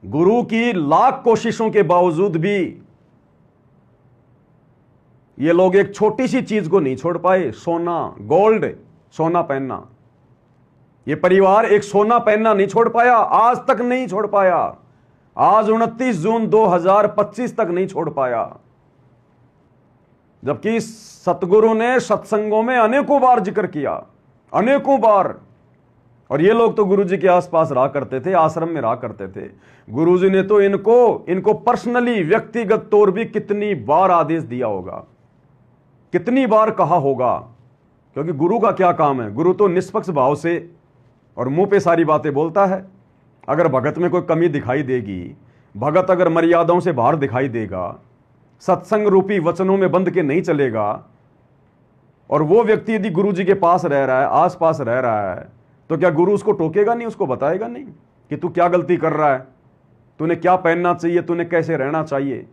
गुरु की लाख कोशिशों के बावजूद भी ये लोग एक छोटी सी चीज को नहीं छोड़ पाए, सोना, गोल्ड, सोना पहनना। ये परिवार एक सोना पहनना नहीं छोड़ पाया, आज तक नहीं छोड़ पाया। आज 29 जून 2025 तक नहीं छोड़ पाया, जबकि सतगुरु ने सत्संगों में अनेकों बार जिक्र किया, अनेकों बार। और ये लोग तो गुरु जी के आसपास रहा करते थे, आश्रम में रहा करते थे। गुरु जी ने तो इनको पर्सनली, व्यक्तिगत तौर भी कितनी बार आदेश दिया होगा, कितनी बार कहा होगा। क्योंकि गुरु का क्या काम है? गुरु तो निष्पक्ष भाव से और मुंह पे सारी बातें बोलता है। अगर भगत में कोई कमी दिखाई देगी, भगत अगर मर्यादाओं से बाहर दिखाई देगा, सत्संग रूपी वचनों में बंध के नहीं चलेगा, और वो व्यक्ति यदि गुरु जी के पास रह रहा है, आसपास रह रहा है, तो क्या गुरु उसको टोकेगा नहीं, उसको बताएगा नहीं कि तू क्या गलती कर रहा है, तूने क्या पहनना चाहिए, तूने कैसे रहना चाहिए?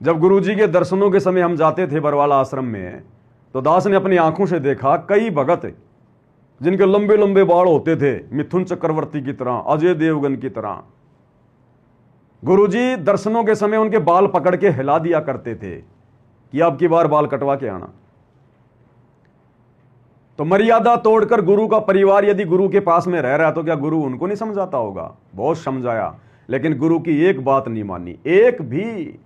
जब गुरु जी के दर्शनों के समय हम जाते थे बरवाला आश्रम में, तो दास ने अपनी आंखों से देखा कई भगत जिनके लंबे लंबे बाल होते थे, मिथुन चक्रवर्ती की तरह, अजय देवगन की तरह। गुरुजी दर्शनों के समय उनके बाल पकड़ के हिला दिया करते थे कि अब की बार बाल कटवा के आना। तो मर्यादा तोड़कर गुरु का परिवार यदि गुरु के पास में रह रहा है, तो क्या गुरु उनको नहीं समझाता होगा? बहुत समझाया, लेकिन गुरु की एक बात नहीं मानी, एक भी।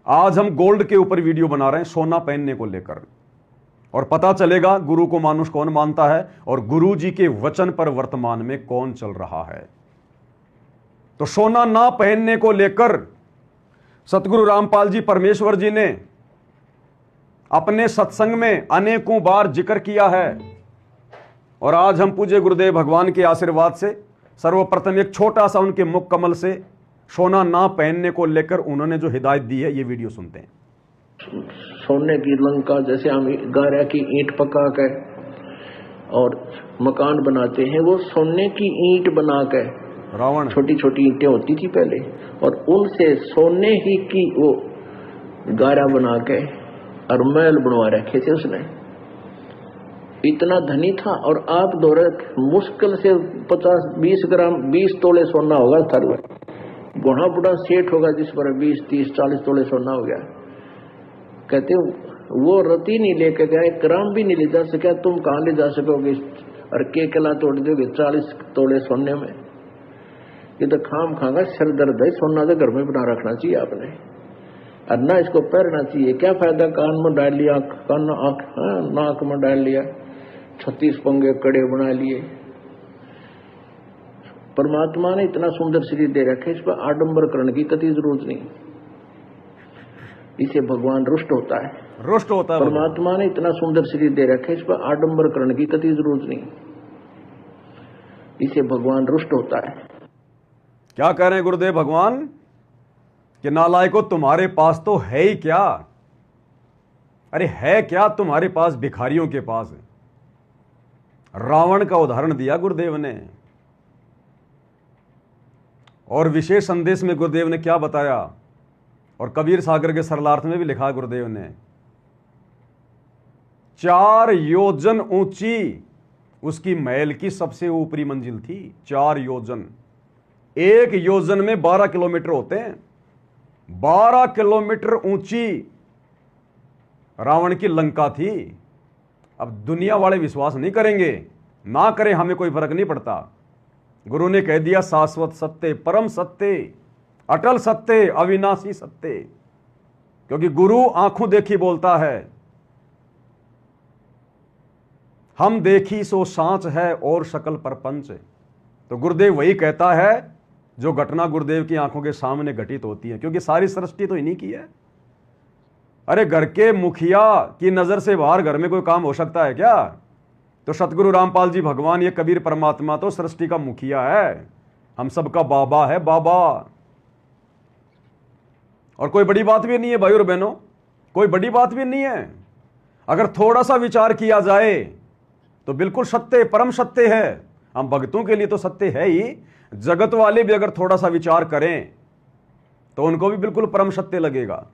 आज हम गोल्ड के ऊपर वीडियो बना रहे हैं, सोना पहनने को लेकर, और पता चलेगा गुरु को मानुष कौन मानता है और गुरु जी के वचन पर वर्तमान में कौन चल रहा है। तो सोना ना पहनने को लेकर सतगुरु रामपाल जी परमेश्वर जी ने अपने सत्संग में अनेकों बार जिक्र किया है। और आज हम पूज्य गुरुदेव भगवान के आशीर्वाद से सर्वप्रथम एक छोटा सा उनके मुख कमल से सोना ना पहनने को लेकर उन्होंने जो हिदायत दी है, ये वीडियो सुनते हैं। सोने की लंका जैसे हम गारा की ईंट पका के और मकान बनाते हैं, वो सोने की ईंट बना के, रावण छोटी छोटी ईंटें होती थी पहले, और उनसे सोने ही की वो गारा बना के और महल बनवा रखे थे उसने। इतना धनी था। और आप दौरे मुश्किल से 50-20 ग्राम 20 तोले सोना होगा थर में, बड़ा बड़ा सेठ होगा जिस पर 20-30-40 तोले सोना हो गया। कहते वो रति नहीं लेके गया, एक ग्राम भी नहीं ले जा सका, तुम कहां ले जा सकोगे? और के कला तोड़ दोगे 40 तोले सोने में? ये तो खाम खागा सिर दर्द है। सोना तो घर में बना रखना चाहिए आपने, और ना इसको पहनना चाहिए। क्या फायदा? कान में डाल लिया, कान नाक में डाल लिया, 36 पंगे कड़े बना लिए। परमात्मा ने इतना सुंदर शरीर दे रखे, इस पर आडंबर करने की कतई जरूरत नहीं। इसे भगवान रुष्ट होता है, रुष्ट होता है। परमात्मा ने इतना सुंदर शरीर दे रखे, इस पर आडंबर करने की कतई जरूरत नहीं। इसे भगवान रुष्ट होता है। क्या कह रहे हैं गुरुदेव भगवान कि नालायकों, तुम्हारे पास तो है ही क्या? अरे है क्या तुम्हारे पास? भिखारियों के पास। रावण का उदाहरण दिया गुरुदेव ने, और विशेष संदेश में गुरुदेव ने क्या बताया, और कबीर सागर के सरलार्थ में भी लिखा गुरुदेव ने, 4 योजन ऊंची उसकी महल की सबसे ऊपरी मंजिल थी। 4 योजन, 1 योजन में 12 किलोमीटर होते हैं। 12 किलोमीटर ऊंची रावण की लंका थी। अब दुनिया वाले विश्वास नहीं करेंगे, ना करें, हमें कोई फर्क नहीं पड़ता। गुरु ने कह दिया शाश्वत सत्य, परम सत्य, अटल सत्य, अविनाशी सत्य। क्योंकि गुरु आंखों देखी बोलता है, हम देखी सो सांच है और शकल परपंच। तो गुरुदेव वही कहता है जो घटना गुरुदेव की आंखों के सामने घटित होती है, क्योंकि सारी सृष्टि तो इन्हीं की है। अरे घर के मुखिया की नजर से बाहर घर में कोई काम हो सकता है क्या? तो सतगुरु रामपाल जी भगवान, ये कबीर परमात्मा तो सृष्टि का मुखिया है, हम सबका बाबा है, बाबा। और कोई बड़ी बात भी नहीं है भाई और बहनों, कोई बड़ी बात भी नहीं है। अगर थोड़ा सा विचार किया जाए तो बिल्कुल सत्य, परम सत्य है। हम भक्तों के लिए तो सत्य है ही, जगत वाले भी अगर थोड़ा सा विचार करें तो उनको भी बिल्कुल परम सत्य लगेगा।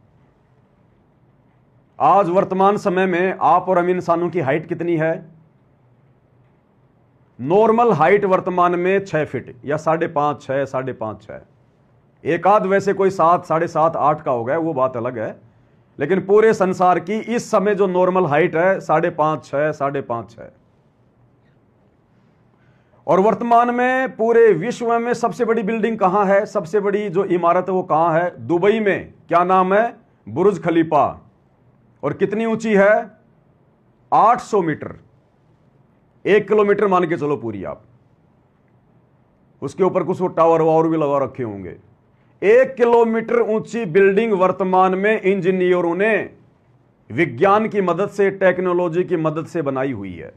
आज वर्तमान समय में आप और हम इंसानों की हाइट कितनी है? नॉर्मल हाइट वर्तमान में 6 फीट या 5.5, 6, 5.5, 6। एक आध वैसे कोई 7, 7.5, 8 का हो गया, वो बात अलग है। लेकिन पूरे संसार की इस समय जो नॉर्मल हाइट है 5.5, 6, 5.5, 6। और वर्तमान में पूरे विश्व में सबसे बड़ी बिल्डिंग कहां है, सबसे बड़ी जो इमारत है वो कहां है? दुबई में। क्या नाम है? बुर्ज खलीफा। और कितनी ऊंची है? 800 मीटर। 1 किलोमीटर मान के चलो पूरी आप। उसके ऊपर कुछ टावर वावर भी लगा रखे होंगे। 1 किलोमीटर ऊंची बिल्डिंग वर्तमान में इंजीनियरों ने विज्ञान की मदद से, टेक्नोलॉजी की मदद से बनाई हुई है।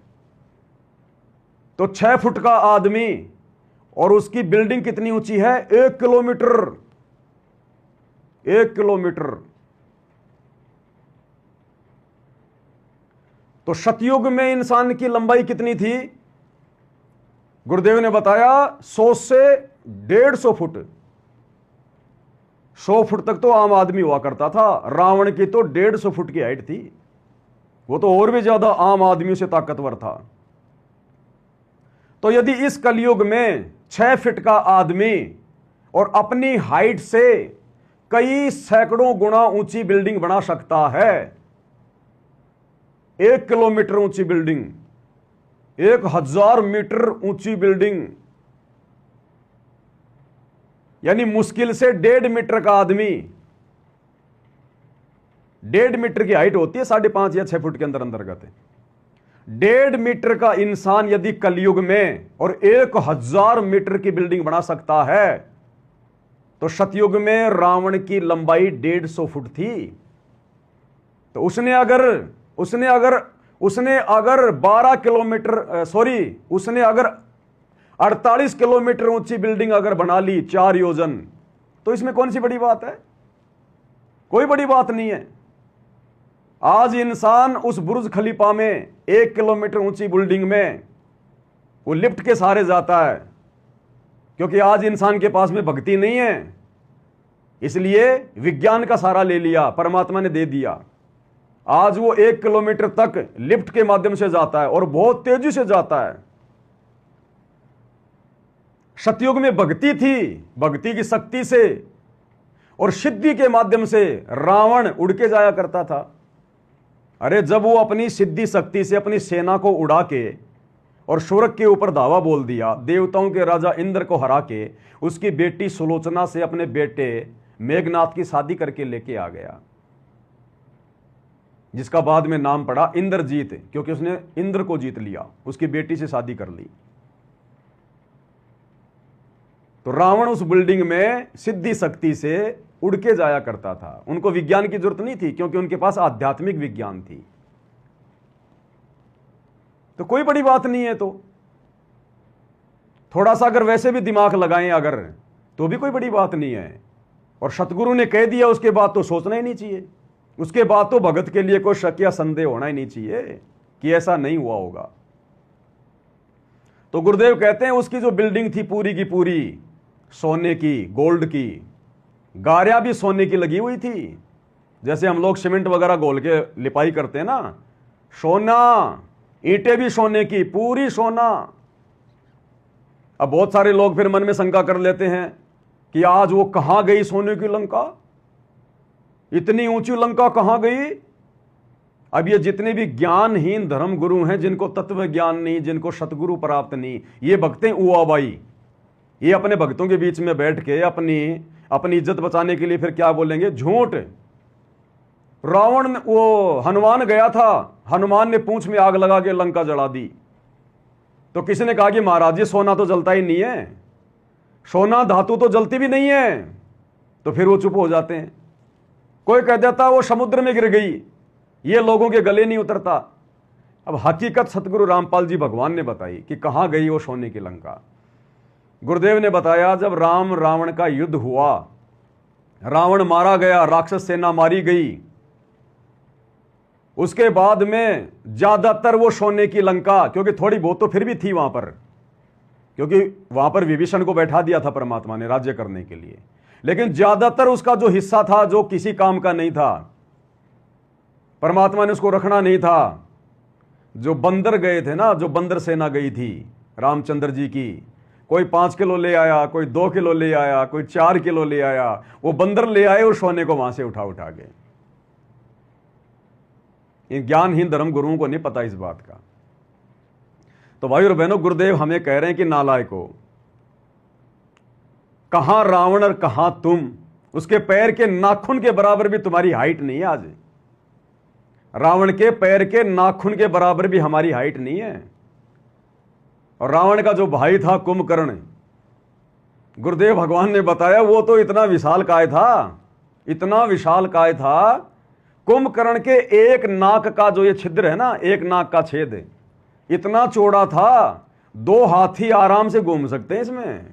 तो 6 फुट का आदमी और उसकी बिल्डिंग कितनी ऊंची है? 1 किलोमीटर। 1 किलोमीटर। तो सतयुग में इंसान की लंबाई कितनी थी? गुरुदेव ने बताया 100 से 150 फुट। 100 फुट तक तो आम आदमी हुआ करता था। रावण की तो 150 फुट की हाइट थी। वो तो और भी ज्यादा आम आदमियों से ताकतवर था। तो यदि इस कलयुग में 6 फीट का आदमी और अपनी हाइट से कई सैकड़ों गुना ऊंची बिल्डिंग बना सकता है, 1 किलोमीटर ऊंची बिल्डिंग, 1000 मीटर ऊंची बिल्डिंग, यानी मुश्किल से 1.5 मीटर का आदमी, 1.5 मीटर की हाइट होती है 5.5 या 6 फुट के अंदर अंतर्गत है। 1.5 मीटर का इंसान यदि कलयुग में और 1000 मीटर की बिल्डिंग बना सकता है, तो सतयुग में रावण की लंबाई 150 फुट थी। तो उसने अगर 12 किलोमीटर, सॉरी, उसने अगर 48 किलोमीटर ऊंची बिल्डिंग अगर बना ली 4 योजन, तो इसमें कौन सी बड़ी बात है? कोई बड़ी बात नहीं है। आज इंसान उस बुर्ज खलीफा में 1 किलोमीटर ऊंची बिल्डिंग में वो लिफ्ट के सहारे जाता है, क्योंकि आज इंसान के पास में भक्ति नहीं है, इसलिए विज्ञान का सहारा ले लिया, परमात्मा ने दे दिया। आज वो 1 किलोमीटर तक लिफ्ट के माध्यम से जाता है और बहुत तेजी से जाता है। सतयुग में भक्ति थी, भक्ति की शक्ति से और सिद्धि के माध्यम से रावण उड़ के जाया करता था। अरे जब वो अपनी सिद्धि शक्ति से अपनी सेना को उड़ा के और स्वर्ग के ऊपर धावा बोल दिया, देवताओं के राजा इंद्र को हरा के उसकी बेटी सुलोचना से अपने बेटे मेघनाथ की शादी करके लेके आ गया, जिसका बाद में नाम पड़ा इंद्रजीत, क्योंकि उसने इंद्र को जीत लिया, उसकी बेटी से शादी कर ली। तो रावण उस बिल्डिंग में सिद्धि शक्ति से उड़ के जाया करता था। उनको विज्ञान की जरूरत नहीं थी, क्योंकि उनके पास आध्यात्मिक विज्ञान थी। तो कोई बड़ी बात नहीं है। तो थोड़ा सा अगर वैसे भी दिमाग लगाएं अगर, तो भी कोई बड़ी बात नहीं है। और सतगुरु ने कह दिया, उसके बाद तो सोचना ही नहीं चाहिए। उसके बाद तो भगत के लिए कोई शक या संदेह होना ही नहीं चाहिए कि ऐसा नहीं हुआ होगा। तो गुरुदेव कहते हैं उसकी जो बिल्डिंग थी पूरी की पूरी सोने की, गोल्ड की, गारियां भी सोने की लगी हुई थी। जैसे हम लोग सीमेंट वगैरह घोल के लिपाई करते हैं ना, सोना, ईंटें भी सोने की, पूरी सोना। अब बहुत सारे लोग फिर मन में शंका कर लेते हैं कि आज वो कहां गई सोने की लंका, इतनी ऊंची लंका कहां गई। अब ये जितने भी ज्ञानहीन धर्म गुरु हैं, जिनको तत्व ज्ञान नहीं, जिनको सतगुरु प्राप्त नहीं, ये भक्तें उआबाई, ये अपने भक्तों के बीच में बैठ के अपनी इज्जत बचाने के लिए फिर क्या बोलेंगे? झूठ। रावण, वो हनुमान गया था, हनुमान ने पूंछ में आग लगा के लंका जला दी। तो किसी ने कहा कि महाराज जी सोना तो जलता ही नहीं है, सोना धातु तो जलती भी नहीं है। तो फिर वो चुप हो जाते हैं। कोई कह देता वो समुद्र में गिर गई, ये लोगों के गले नहीं उतरता। अब हकीकत सतगुरु रामपाल जी भगवान ने बताई कि कहां गई वो सोने की लंका। गुरुदेव ने बताया जब राम रावण का युद्ध हुआ, रावण मारा गया, राक्षस सेना मारी गई, उसके बाद में ज्यादातर वो सोने की लंका, क्योंकि थोड़ी बहुत तो फिर भी थी वहां पर, क्योंकि वहां पर विभीषण को बैठा दिया था परमात्मा ने राज्य करने के लिए, लेकिन ज्यादातर उसका जो हिस्सा था जो किसी काम का नहीं था, परमात्मा ने उसको रखना नहीं था। जो बंदर गए थे ना, जो बंदर सेना गई थी, रामचंद्र जी की। कोई 5 किलो ले आया, कोई 2 किलो ले आया, कोई 4 किलो ले आया, वो बंदर ले आए और सोने को वहां से उठा उठा के। इन ज्ञानहीन धर्म गुरुओं को नहीं पता इस बात का। तो भाई और बहनों, गुरुदेव हमें कह रहे हैं कि नालायकों, कहां रावण और कहां तुम, उसके पैर के नाखून के बराबर भी तुम्हारी हाइट नहीं है। आज रावण के पैर के नाखून के बराबर भी हमारी हाइट नहीं है। और रावण का जो भाई था कुंभकर्ण, गुरुदेव भगवान ने बताया वो तो इतना विशालकाय था, इतना विशालकाय था। कुंभकर्ण के एक नाक का जो ये छिद्र है ना, एक नाक का छेद इतना चौड़ा था, 2 हाथी आराम से घूम सकते हैं इसमें।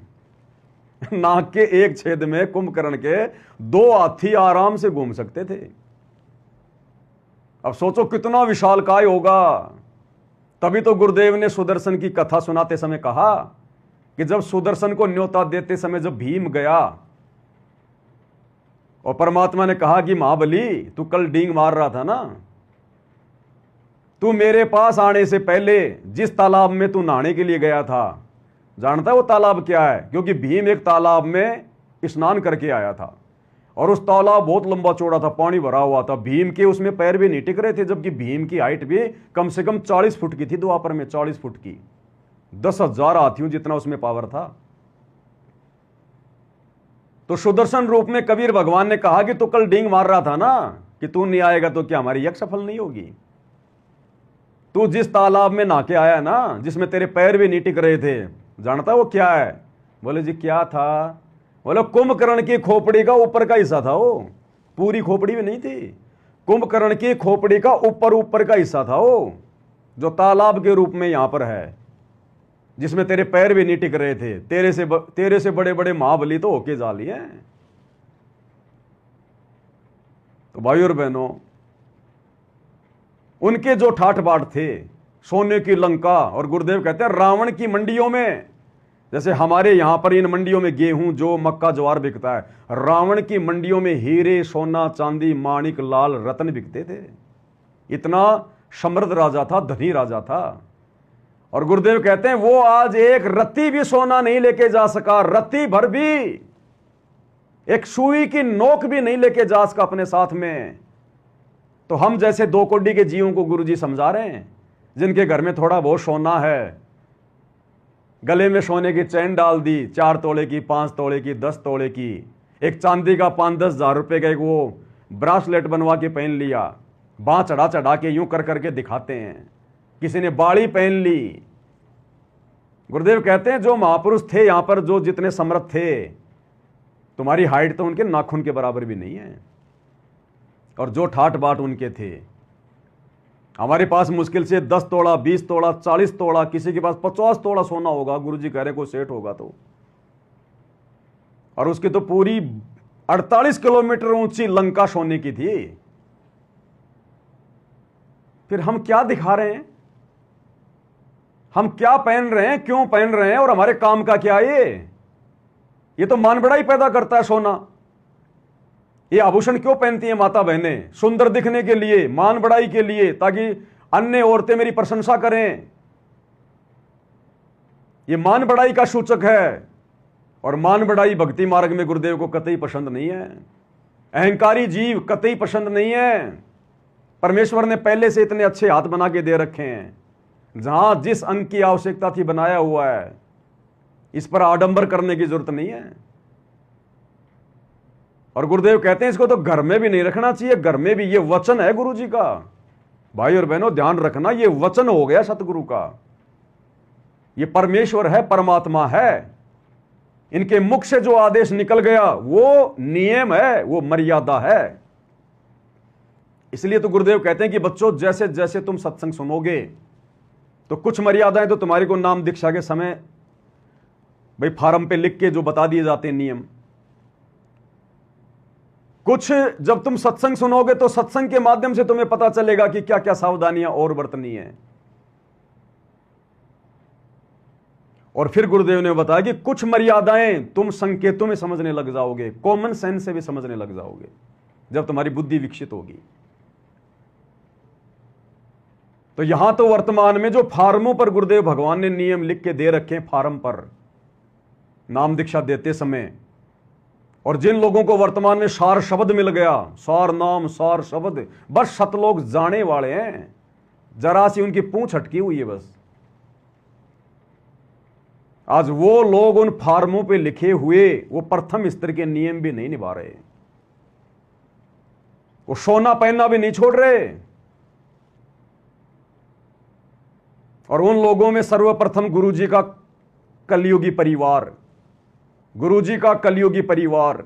नाक के एक छेद में कुंभकर्ण के 2 हाथी आराम से घूम सकते थे। अब सोचो कितना विशालकाय होगा। तभी तो गुरुदेव ने सुदर्शन की कथा सुनाते समय कहा कि जब सुदर्शन को न्योता देते समय जब भीम गया और परमात्मा ने कहा कि महाबली तू कल डींग मार रहा था ना, तू मेरे पास आने से पहले जिस तालाब में तू नहाने के लिए गया था, जानता है वो तालाब क्या है? क्योंकि भीम एक तालाब में स्नान करके आया था और उस तालाब बहुत लंबा चौड़ा था, पानी भरा हुआ था। भीम के उसमें पैर भी नहीं टिक रहे थे, जबकि भीम की हाइट भी कम से कम 40 फुट की थी। द्वापर में 40 फुट की, 10,000 हाथियों जितना उसमें पावर था। तो सुदर्शन रूप में कबीर भगवान ने कहा कि तू कल डींग मार रहा था ना कि तू नहीं आएगा तो क्या हमारी यज्ञ सफल नहीं होगी? तू जिस तालाब में नहा के आया ना, जिसमें तेरे पैर भी नहीं टिक रहे थे, जानता वो क्या है? बोले जी क्या था? बोले कुंभकर्ण की खोपड़ी का ऊपर का हिस्सा था। वो पूरी खोपड़ी में नहीं थी, कुंभकर्ण की खोपड़ी का ऊपर का हिस्सा था वो, जो तालाब के रूप में यहां पर है, जिसमें तेरे पैर भी नहीं टिक रहे थे। तेरे से बड़े बड़े महाबली तो होके जा लिए। तो भाई और बहनों, उनके जो ठाठ बाट थे, सोने की लंका, और गुरुदेव कहते हैं रावण की मंडियों में, जैसे हमारे यहां पर इन मंडियों में गेहूं जो मक्का ज्वार बिकता है, रावण की मंडियों में हीरे सोना चांदी माणिक लाल रत्न बिकते थे। इतना समृद्ध राजा था, धनी राजा था। और गुरुदेव कहते हैं वो आज एक रत्ती भी सोना नहीं लेके जा सका, रत्ती भर भी, एक सुई की नोक भी नहीं लेके जा सका अपने साथ में। तो हम जैसे 2 कौड़ी के जीवों को गुरुजी समझा रहे हैं, जिनके घर में थोड़ा बहुत सोना है, गले में सोने की चैन डाल दी, 4 तोले की, 5 तोले की, 10 तोले की, एक चांदी का 5-10 हजार रुपए का एक वो ब्रासलेट बनवा के पहन लिया, बाँ चढ़ा चढ़ा के यूं कर करके दिखाते हैं। किसी ने बाड़ी पहन ली। गुरुदेव कहते हैं जो महापुरुष थे यहां पर, जो जितने समर्थ थे, तुम्हारी हाइट तो उनके नाखून के बराबर भी नहीं है। और जो ठाट बाट उनके थे, हमारे पास मुश्किल से 10 तोड़ा, 20 तोड़ा, 40 तोड़ा, किसी के पास 50 तोड़ा सोना होगा। गुरुजी कह रहे कोई सेठ होगा तो, और उसकी तो पूरी 48 किलोमीटर ऊंची लंका सोने की थी। फिर हम क्या दिखा रहे हैं? हम क्या पहन रहे हैं, क्यों पहन रहे हैं, और हमारे काम का क्या? ये तो मान बढ़ाई पैदा करता है सोना। ये आभूषण क्यों पहनती हैं माता बहनें? सुंदर दिखने के लिए, मान बढ़ाई के लिए, ताकि अन्य औरतें मेरी प्रशंसा करें। ये मान बढ़ाई का सूचक है, और मान बढ़ाई भक्ति मार्ग में गुरुदेव को कतई पसंद नहीं है। अहंकारी जीव कतई पसंद नहीं है। परमेश्वर ने पहले से इतने अच्छे हाथ बना के दे रखे हैं, जहां जिस अंग की आवश्यकता थी बनाया हुआ है। इस पर आडंबर करने की जरूरत नहीं है। और गुरुदेव कहते हैं इसको तो घर में भी नहीं रखना चाहिए। घर में भी, ये वचन है गुरु जी का। भाई और बहनों ध्यान रखना, ये वचन हो गया सतगुरु का। ये परमेश्वर है, परमात्मा है। इनके मुख से जो आदेश निकल गया वो नियम है, वो मर्यादा है। इसलिए तो गुरुदेव कहते हैं कि बच्चों जैसे जैसे तुम सत्संग सुनोगे तो कुछ मर्यादाएं तो तुम्हारी को नाम दीक्षा के समय भाई फार्म पे लिख के जो बता दिए जाते हैं नियम, कुछ जब तुम सत्संग सुनोगे तो सत्संग के माध्यम से तुम्हें पता चलेगा कि क्या क्या सावधानियां और बरतनी है। और फिर गुरुदेव ने बताया कि कुछ मर्यादाएं तुम संकेतों में समझने लग जाओगे, कॉमन सेंस से भी समझने लग जाओगे जब तुम्हारी बुद्धि विकसित होगी। तो यहां तो वर्तमान में जो फार्मों पर गुरुदेव भगवान ने नियम लिख के दे रखे हैं, फार्म पर नाम दीक्षा देते समय, और जिन लोगों को वर्तमान में सार शब्द मिल गया, सार नाम सार शब्द, बस सतलोक जाने वाले हैं, जरा सी उनकी पूंछ हटकी हुई है बस। आज वो लोग उन फार्मों पे लिखे हुए वो प्रथम स्तर के नियम भी नहीं निभा रहे, वो सोना पहनना भी नहीं छोड़ रहे। और उन लोगों में सर्वप्रथम गुरुजी का कलयुगी परिवार, गुरुजी का कलयुगी परिवार।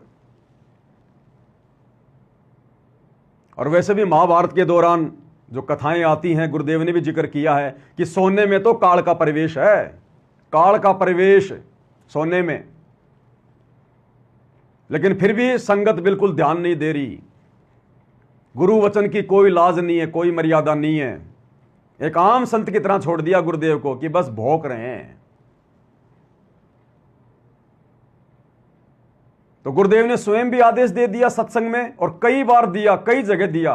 और वैसे भी महाभारत के दौरान जो कथाएं आती हैं, गुरुदेव ने भी जिक्र किया है कि सोने में तो काल का प्रवेश है, काल का प्रवेश सोने में, लेकिन फिर भी संगत बिल्कुल ध्यान नहीं दे रही। गुरु वचन की कोई लाज नहीं है, कोई मर्यादा नहीं है, एक आम संत की तरह छोड़ दिया गुरुदेव को कि बस भौंक रहे हैं। तो गुरुदेव ने स्वयं भी आदेश दे दिया सत्संग में, और कई बार दिया, कई जगह दिया,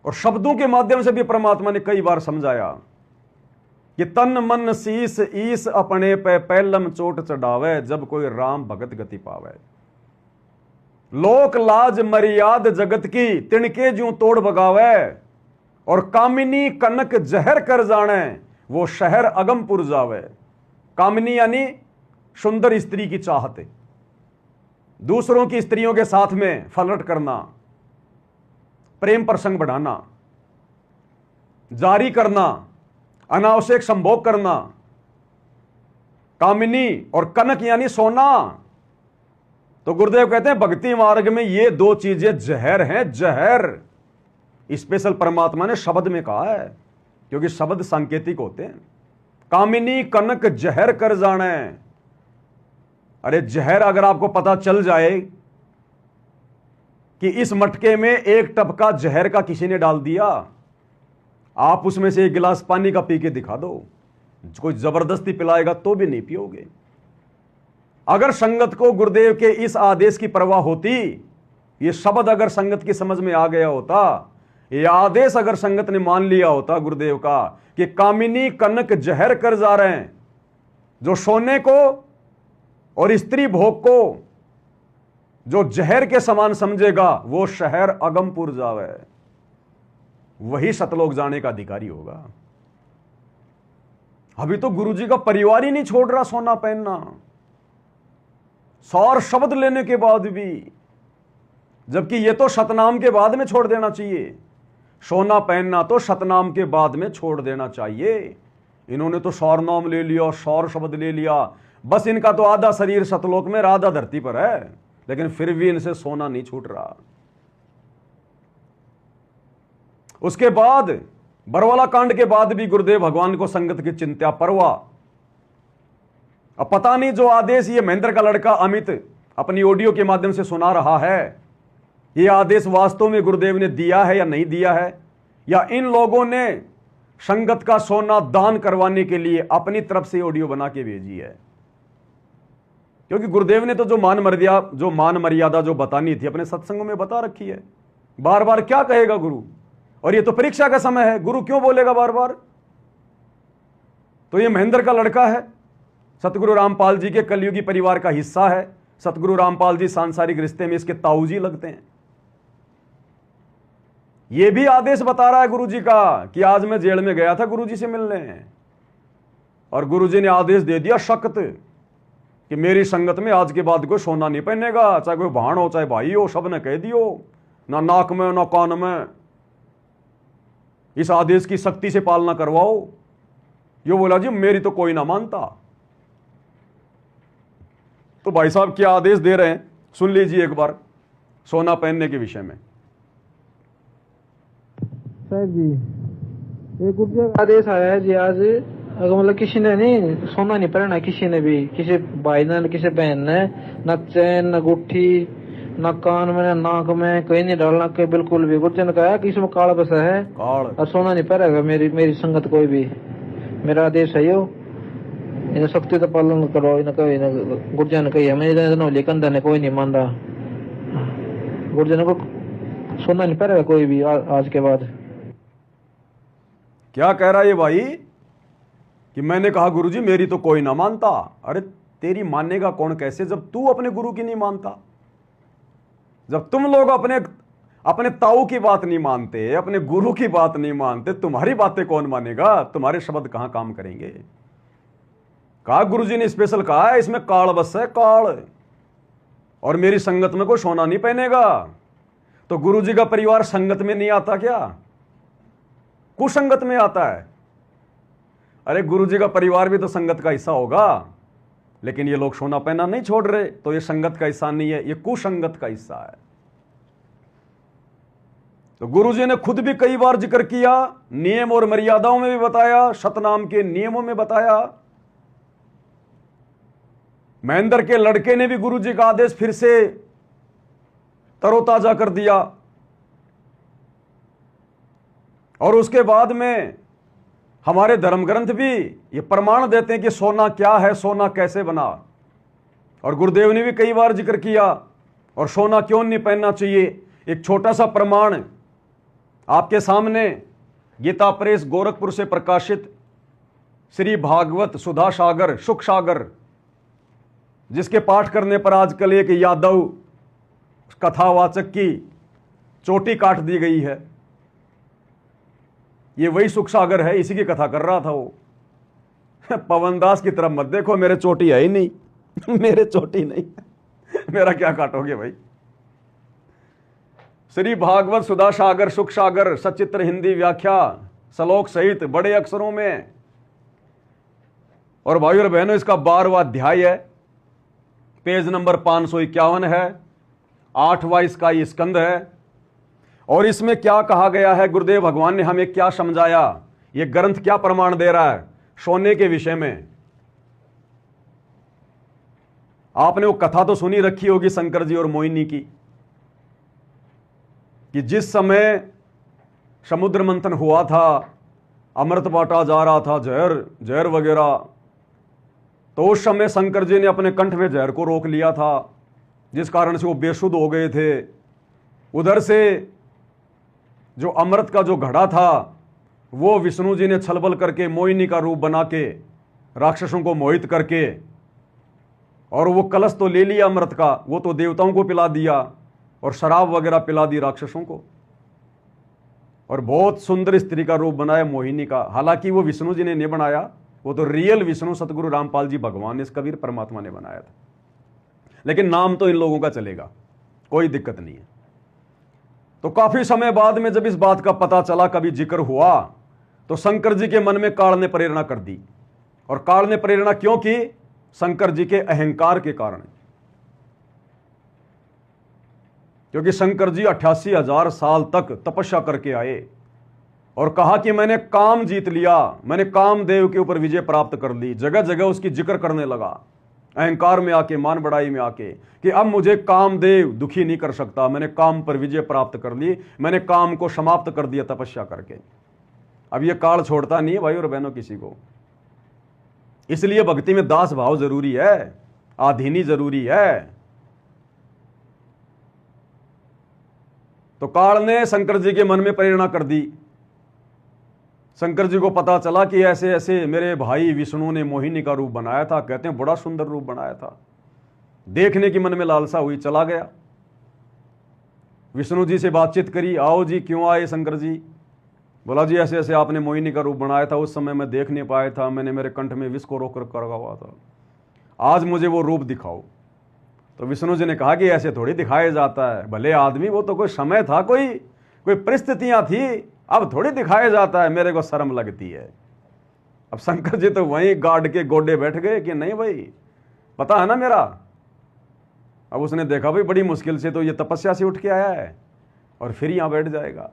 और शब्दों के माध्यम से भी परमात्मा ने कई बार समझाया कि तन मन शीस ईस अपने पे पैलम चोट चढ़ावे, जब कोई राम भगत गति पावे। लोक लाज मर्याद जगत की तिनके ज्यों तोड़ बगावे, और कामिनी कनक जहर कर जाने, वो शहर अगमपुर जावे। कामिनी यानी सुंदर स्त्री की चाहत, दूसरों की स्त्रियों के साथ में फ्लर्ट करना, प्रेम प्रसंग बढ़ाना, जारी करना, अनावश्यक संभोग करना। कामिनी और कनक यानी सोना। तो गुरुदेव कहते हैं भक्ति मार्ग में ये दो चीजें जहर हैं, जहर। स्पेशल परमात्मा ने शब्द में कहा है, क्योंकि शब्द सांकेतिक होते हैं। कामिनी कनक जहर कर जाने। अरे जहर अगर आपको पता चल जाए कि इस मटके में एक टपका जहर का किसी ने डाल दिया, आप उसमें से एक गिलास पानी का पी के दिखा दो, कोई जबरदस्ती पिलाएगा तो भी नहीं पियोगे। अगर संगत को गुरुदेव के इस आदेश की परवाह होती, ये शब्द अगर संगत की समझ में आ गया होता, ये आदेश अगर संगत ने मान लिया होता गुरुदेव का कि कामिनी कनक जहर कर जा रहे हैं, जो सोने को और स्त्री भोग को जो जहर के समान समझेगा, वो शहर अगमपुर जावे, वही सतलोक जाने का अधिकारी होगा। अभी तो गुरुजी का परिवार ही नहीं छोड़ रहा सोना पहनना, सौर शब्द लेने के बाद भी, जबकि ये तो सतनाम के बाद में छोड़ देना चाहिए। सोना पहनना तो सतनाम के बाद में छोड़ देना चाहिए। इन्होंने तो सौर नाम ले लिया, सौर शब्द ले लिया, बस इनका तो आधा शरीर सतलोक में, आधा धरती पर है, लेकिन फिर भी इनसे सोना नहीं छूट रहा। उसके बाद बरवाला कांड के बाद भी गुरुदेव भगवान को संगत की चिंता परवाह। अब पता नहीं जो आदेश ये महेंद्र का लड़का अमित अपनी ऑडियो के माध्यम से सुना रहा है, ये आदेश वास्तव में गुरुदेव ने दिया है या नहीं दिया है, या इन लोगों ने संगत का सोना दान करवाने के लिए अपनी तरफ से ऑडियो बना के भेजी है। क्योंकि गुरुदेव ने तो जो मान मर्यादा जो बतानी थी अपने सत्संगों में बता रखी है। बार बार क्या कहेगा गुरु, और ये तो परीक्षा का समय है, गुरु क्यों बोलेगा बार बार। तो ये महेंद्र का लड़का है, सतगुरु रामपाल जी के कलयुगी परिवार का हिस्सा है। सतगुरु रामपाल जी सांसारिक रिश्ते में इसके ताऊजी लगते हैं। ये भी आदेश बता रहा है गुरुजी का कि आज मैं जेल में गया था गुरुजी से मिलने, और गुरुजी ने आदेश दे दिया सख्त कि मेरी संगत में आज के बाद कोई सोना नहीं पहनेगा, चाहे कोई भाण हो चाहे भाई हो, सब ने कह दियो, ना नाक में ना कान में। इस आदेश की सख्ती से पालना करवाओ। यो बोला जी मेरी तो कोई ना मानता। तो भाई साहब क्या आदेश दे रहे हैं सुन लीजिए एक बार सोना पहनने के विषय में। साहब जी एक गुरुजी आदेश आया है जी आज, अगर मतलब किसी ने नहीं सोना नहीं पहनना, किसी ने भी, किसी भाई ने किसी बहन ने, न चैन न गुट्ठी न कान में न नाक में कहीं नहीं डालना, कहीं बिल्कुल भी। गुरुजी ने कहा कि इसमें काल बसा है और सोना नहीं पहनेगा मेरी संगत कोई भी। मेरा आदेश है यो, इन्हें सख्ती तो पालन करो। इन्हें गुरुजी ने कही हमें कंधा ने कोई नहीं मान रहा। गुरुजी ने को सोना नहीं पहनेगा कोई भी आज के बाद। क्या कह रहा है ये भाई कि मैंने कहा गुरुजी मेरी तो कोई ना मानता। अरे तेरी मानेगा कौन कैसे, जब तू अपने गुरु की नहीं मानता, जब तुम लोग अपने अपने ताऊ की बात नहीं मानते, अपने गुरु की बात नहीं मानते, तुम्हारी बातें कौन मानेगा, तुम्हारे शब्द कहां काम करेंगे। कहा गुरुजी ने स्पेशल कहा है इसमें काल बस है, काल, और मेरी संगत में कोई सोना नहीं पहनेगा। तो गुरुजी का परिवार संगत में नहीं आता क्या, कुसंगत में आता है। अरे गुरुजी का परिवार भी तो संगत का हिस्सा होगा, लेकिन ये लोग सोना पहना नहीं छोड़ रहे, तो ये संगत का हिस्सा नहीं है, ये कुसंगत का हिस्सा है। तो गुरुजी ने खुद भी कई बार जिक्र किया, नियम और मर्यादाओं में भी बताया, सतनाम के नियमों में बताया। महेंद्र के लड़के ने भी गुरुजी का आदेश फिर से तरोताजा कर दिया, और उसके बाद में हमारे धर्म ग्रंथ भी ये प्रमाण देते हैं कि सोना क्या है, सोना कैसे बना। और गुरुदेव ने भी कई बार जिक्र किया, और सोना क्यों नहीं पहनना चाहिए। एक छोटा सा प्रमाण आपके सामने, गीता प्रेस गोरखपुर से प्रकाशित श्री भागवत सुधा सागर सुख सागर, जिसके पाठ करने पर आजकल एक यादव कथावाचक की चोटी काट दी गई है, ये वही सुख सागर है, इसी की कथा कर रहा था वो। पवन दास की तरफ मत देखो, मेरे चोटी है ही नहीं मेरे चोटी नहीं मेरा क्या काटोगे भाई। श्री भागवत सुधा सागर सुख सागर सचित्र हिंदी व्याख्या श्लोक सहित बड़े अक्षरों में, और भाई और बहनों इसका 12वां अध्याय है, पेज नंबर 551 है, 8वां इसका ये स्कंद है। और इसमें क्या कहा गया है, गुरुदेव भगवान ने हमें क्या समझाया, ये ग्रंथ क्या प्रमाण दे रहा है सोने के विषय में। आपने वो कथा तो सुनी रखी होगी शंकर जी और मोहिनी की, कि जिस समय समुद्र मंथन हुआ था, अमृत बांटा जा रहा था, जहर वगैरह, तो उस समय शंकर जी ने अपने कंठ में जहर को रोक लिया था, जिस कारण से वो बेसुध हो गए थे। उधर से जो अमृत का जो घड़ा था वो विष्णु जी ने छलबल करके मोहिनी का रूप बना के राक्षसों को मोहित करके, और वो कलश तो ले लिया अमृत का, वो तो देवताओं को पिला दिया, और शराब वगैरह पिला दी राक्षसों को, और बहुत सुंदर स्त्री का रूप बनाया मोहिनी का। हालांकि वो विष्णु जी ने नहीं बनाया, वो तो रियल विष्णु सतगुरु रामपाल जी भगवान ने, कबीर परमात्मा ने बनाया था, लेकिन नाम तो इन लोगों का चलेगा, कोई दिक्कत नहीं है। तो काफी समय बाद में जब इस बात का पता चला, कभी जिक्र हुआ, तो शंकर जी के मन में काल ने प्रेरणा कर दी। और काल ने प्रेरणा क्यों की, शंकर जी के अहंकार के कारण, क्योंकि शंकर जी 88,000 साल तक तपस्या करके आए और कहा कि मैंने काम जीत लिया, मैंने कामदेव के ऊपर विजय प्राप्त कर ली। जगह जगह उसकी जिक्र करने लगा, अहंकार में आके, मान बढ़ाई में आके, कि अब मुझे कामदेव दुखी नहीं कर सकता, मैंने काम पर विजय प्राप्त कर ली, मैंने काम को समाप्त कर दिया तपस्या करके। अब ये काल छोड़ता नहीं है भाई और बहनों किसी को, इसलिए भक्ति में दास भाव जरूरी है, आधीनी जरूरी है। तो काल ने शंकर जी के मन में प्रेरणा कर दी। शंकर जी को पता चला कि ऐसे ऐसे मेरे भाई विष्णु ने मोहिनी का रूप बनाया था, कहते हैं बड़ा सुंदर रूप बनाया था, देखने की मन में लालसा हुई, चला गया। विष्णु जी से बातचीत करी, आओ जी क्यों आए शंकर जी। बोला जी ऐसे ऐसे आपने मोहिनी का रूप बनाया था, उस समय मैं देख नहीं पाया था, मैंने मेरे कंठ में विष को रोक कर रखा हुआ था, आज मुझे वो रूप दिखाओ। तो विष्णु जी ने कहा कि ऐसे थोड़ी दिखाया जाता है, भले आदमी, वो तो कोई समय था, कोई परिस्थितियां थी, अब थोड़ी दिखाया जाता है, मेरे को शर्म लगती है। अब शंकर जी तो वहीं गार्ड के गोडे बैठ गए कि नहीं भाई पता है ना मेरा। अब उसने देखा भाई बड़ी मुश्किल से तो ये तपस्या से उठ के आया है और फिर यहां बैठ जाएगा।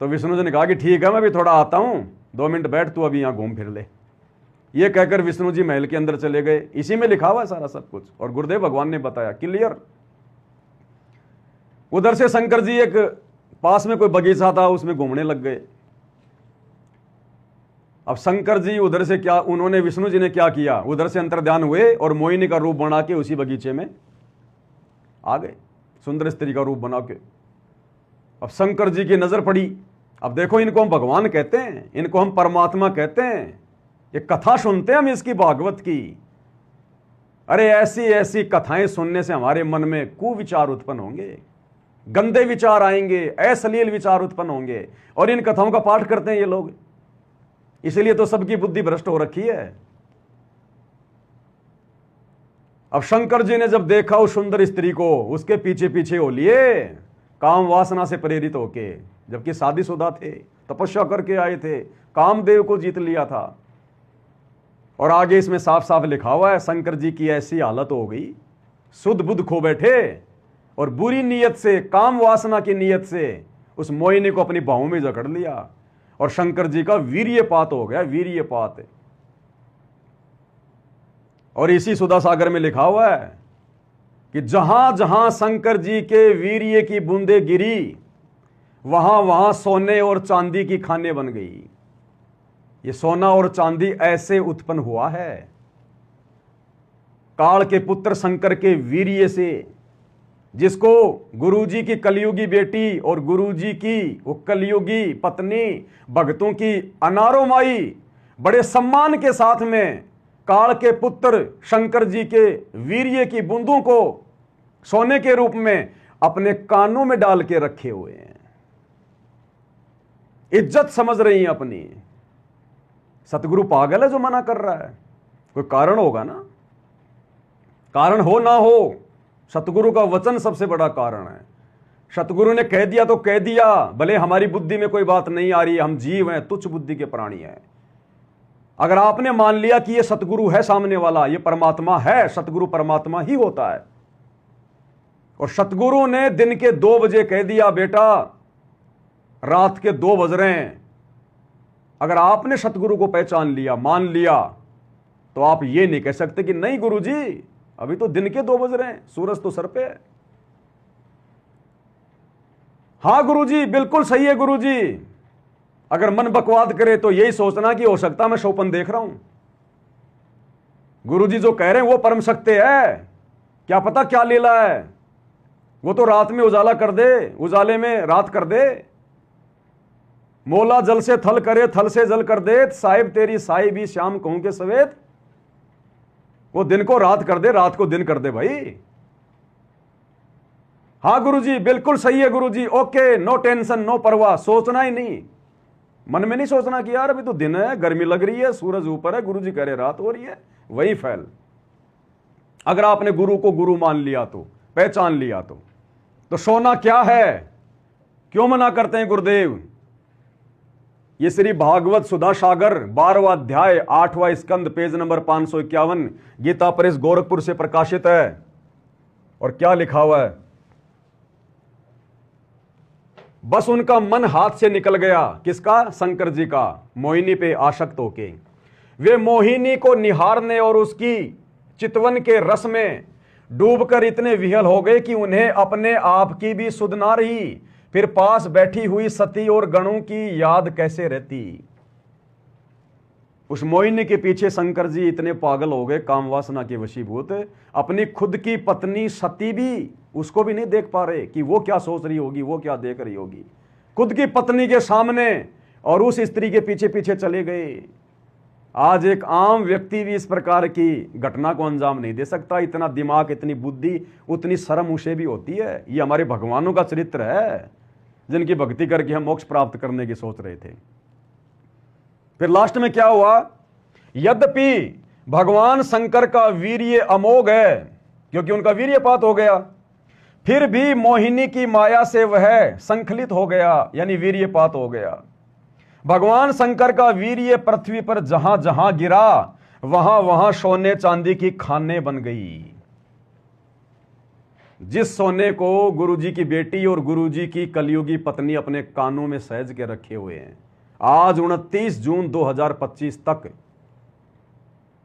तो विष्णु जी ने कहा कि ठीक है मैं भी थोड़ा आता हूं, 2 मिनट बैठ, तू अभी यहां घूम फिर ले। ये कहकर विष्णु जी महल के अंदर चले गए। इसी में लिखा हुआ है सारा सब कुछ, और गुरुदेव भगवान ने बताया क्लियर। उधर से शंकर जी एक पास में कोई बगीचा था, उसमें घूमने लग गए। अब शंकर जी उधर से क्या, उन्होंने विष्णु जी ने क्या किया, उधर से अंतर्ध्यान हुए और मोहिनी का रूप बना के उसी बगीचे में आ गए, सुंदर स्त्री का रूप बना के। अब शंकर जी की नजर पड़ी अब देखो, इनको हम भगवान कहते हैं, इनको हम परमात्मा कहते हैं, ये कथा सुनते हैं हम इसकी, भागवत की। अरे ऐसी ऐसी कथाएं सुनने से हमारे मन में कुविचार उत्पन्न होंगे, गंदे विचार आएंगे, अश्लील विचार उत्पन्न होंगे, और इन कथाओं का पाठ करते हैं ये लोग। इसलिए तो सबकी बुद्धि भ्रष्ट हो रखी है। अब शंकर जी ने जब देखा उस सुंदर स्त्री को, उसके पीछे पीछे हो लिए काम वासना से प्रेरित होके, जबकि शादीशुदा थे, तपस्या करके आए थे, कामदेव को जीत लिया था। और आगे इसमें साफ साफ लिखा हुआ है, शंकर जी की ऐसी हालत हो गई, शुद्ध बुद्ध खो बैठे और बुरी नीयत से, काम वासना की नीयत से उस मोहिनी को अपनी बाहों में जकड़ लिया, और शंकर जी का वीर्यपात हो गया, वीर्यपात। और इसी सुधा सागर में लिखा हुआ है कि जहां जहां शंकर जी के वीर्य की बूंदे गिरी, वहां वहां सोने और चांदी की खानें बन गई। ये सोना और चांदी ऐसे उत्पन्न हुआ है काल के पुत्र शंकर के वीर्य से, जिसको गुरुजी की कलयुगी बेटी और गुरुजी की वो कलयुगी पत्नी भक्तों की अनारो माई बड़े सम्मान के साथ में काल के पुत्र शंकर जी के वीर्य की बूंदों को सोने के रूप में अपने कानों में डाल के रखे हुए हैं, इज्जत समझ रही हैं अपनी। सतगुरु पागल है जो मना कर रहा है? कोई कारण होगा ना, कारण हो ना हो, सतगुरु का वचन सबसे बड़ा कारण है। सतगुरु ने कह दिया तो कह दिया, भले हमारी बुद्धि में कोई बात नहीं आ रही है, हम जीव हैं, तुच्छ बुद्धि के प्राणी हैं। अगर आपने मान लिया कि ये सतगुरु है सामने वाला, ये परमात्मा है, सतगुरु परमात्मा ही होता है, और सतगुरु ने दिन के 2 बजे कह दिया बेटा रात के 2 बज रहे हैं, अगर आपने सतगुरु को पहचान लिया, मान लिया, तो आप ये नहीं कह सकते कि नहीं गुरुजी अभी तो दिन के 2 बज रहे हैं, सूरज तो सर पे है। हां गुरुजी बिल्कुल सही है गुरुजी। अगर मन बकवाद करे तो यही सोचना कि हो सकता मैं स्वप्न देख रहा हूं। गुरुजी जो कह रहे हैं वो परम सत्य है, क्या पता क्या लीला है, वो तो रात में उजाला कर दे, उजाले में रात कर दे। मोला जल से थल करे, थल से जल कर दे, साहिब तेरी साहिब ही श्याम कहूं के सवेद। वो दिन को रात कर दे, रात को दिन कर दे भाई। हां गुरुजी बिल्कुल सही है गुरुजी, ओके, नो टेंशन, नो परवाह, सोचना ही नहीं, मन में नहीं सोचना कि यार अभी तो दिन है, गर्मी लग रही है, सूरज ऊपर है, गुरुजी कह रहे रात हो रही है, वही फैल। अगर आपने गुरु को गुरु मान लिया तो, पहचान लिया तो सोना क्या है, क्यों मना करते हैं गुरुदेव? ये श्री भागवत सुधा सागर 12वां अध्याय 8वां स्कंद page number 551 Gita press Gorakhpur से प्रकाशित है। और क्या लिखा हुआ है? बस उनका मन हाथ से निकल गया, किसका? शंकर जी का, मोहिनी पे आसक्त होके। वे मोहिनी को निहारने और उसकी चितवन के रस में डूबकर इतने विहल हो गए कि उन्हें अपने आप की भी सुध ना रही, फिर पास बैठी हुई सती और गणों की याद कैसे रहती। उस मोहिनी के पीछे शंकर जी इतने पागल हो गए, काम वासना के वशीभूत, अपनी खुद की पत्नी सती भी उसको भी नहीं देख पा रहे कि वो क्या सोच रही होगी, वो क्या देख रही होगी, खुद की पत्नी के सामने, और उस स्त्री के पीछे पीछे चले गए। आज एक आम व्यक्ति भी इस प्रकार की घटना को अंजाम नहीं दे सकता। इतना दिमाग, इतनी बुद्धि, उतनी शर्म उसे भी होती है। ये हमारे भगवानों का चरित्र है जिनकी भक्ति करके हम मोक्ष प्राप्त करने की सोच रहे थे। फिर लास्ट में क्या हुआ? यद्यपि भगवान शंकर का वीर्य अमोघ है, क्योंकि उनका वीर्यपात हो गया, फिर भी मोहिनी की माया से वह संखलित हो गया, यानी वीर्यपात हो गया। भगवान शंकर का वीर्य पृथ्वी पर जहां जहां गिरा, वहां वहां सोने चांदी की खानें बन गई। जिस सोने को गुरुजी की बेटी और गुरुजी की कलयुगी पत्नी अपने कानों में सहज के रखे हुए हैं, आज 29 जून 2025 तक,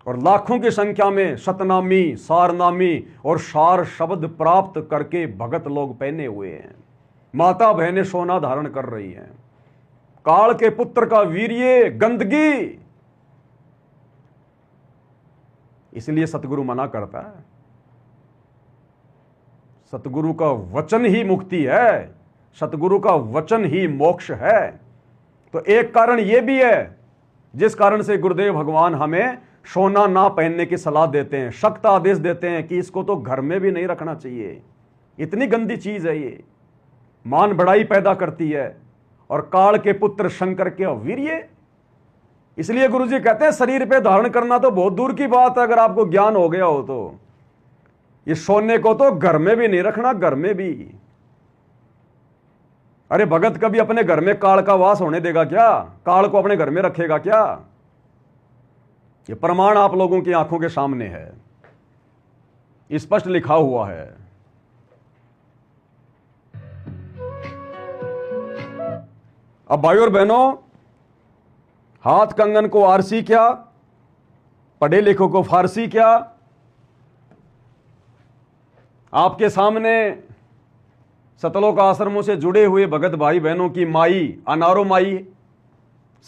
और लाखों की संख्या में सतनामी, सारनामी और सार शब्द प्राप्त करके भगत लोग पहने हुए हैं, माता बहनें सोना धारण कर रही हैं। काल के पुत्र का वीर्य गंदगी, इसलिए सतगुरु मना करता है। सतगुरु का वचन ही मुक्ति है, सतगुरु का वचन ही मोक्ष है। तो एक कारण यह भी है जिस कारण से गुरुदेव भगवान हमें सोना ना पहनने की सलाह देते हैं, सख्त आदेश देते हैं कि इसको तो घर में भी नहीं रखना चाहिए। इतनी गंदी चीज है ये, मान बढ़ाई पैदा करती है और काल के पुत्र शंकर के वीर्य। इसलिए गुरुजी कहते हैं शरीर पे धारण करना तो बहुत दूर की बात है, अगर आपको ज्ञान हो गया हो तो। ये सोने को तो घर में भी नहीं रखना, घर में भी। अरे भगत कभी अपने घर में काल का वास होने देगा क्या? काल को अपने घर में रखेगा क्या? ये प्रमाण आप लोगों की आंखों के सामने है, स्पष्ट लिखा हुआ है। अब भाइयों और बहनों, हाथ कंगन को आरसी क्या, पढ़े लिखों को फारसी क्या। आपके सामने सतलोक आश्रमों से जुड़े हुए भगत भाई बहनों की माई, अनारो माई,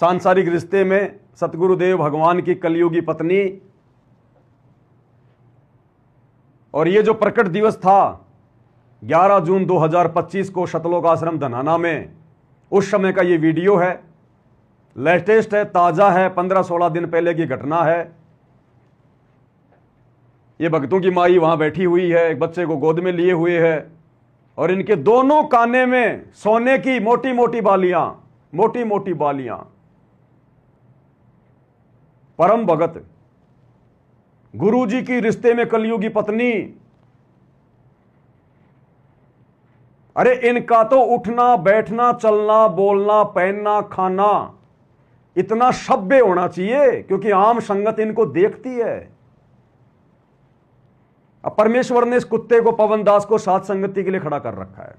सांसारिक रिश्ते में सतगुरुदेव भगवान की कलयुगी पत्नी। और ये जो प्रकट दिवस था 11 जून 2025 को सतलोक आश्रम धनाना में, उस समय का ये वीडियो है, लेटेस्ट है, ताजा है, 15-16 दिन पहले की घटना है। ये भक्तों की माई वहां बैठी हुई है, एक बच्चे को गोद में लिए हुए है और इनके दोनों काने में सोने की मोटी मोटी बालियां, मोटी मोटी बालियां। परम भगत, गुरुजी की रिश्ते में कलयुगी पत्नी। अरे इनका तो उठना बैठना चलना बोलना पहनना खाना इतना सभ्य होना चाहिए, क्योंकि आम संगत इनको देखती है। अब परमेश्वर ने इस कुत्ते को, पवन दास को, साथ संगति के लिए खड़ा कर रखा है।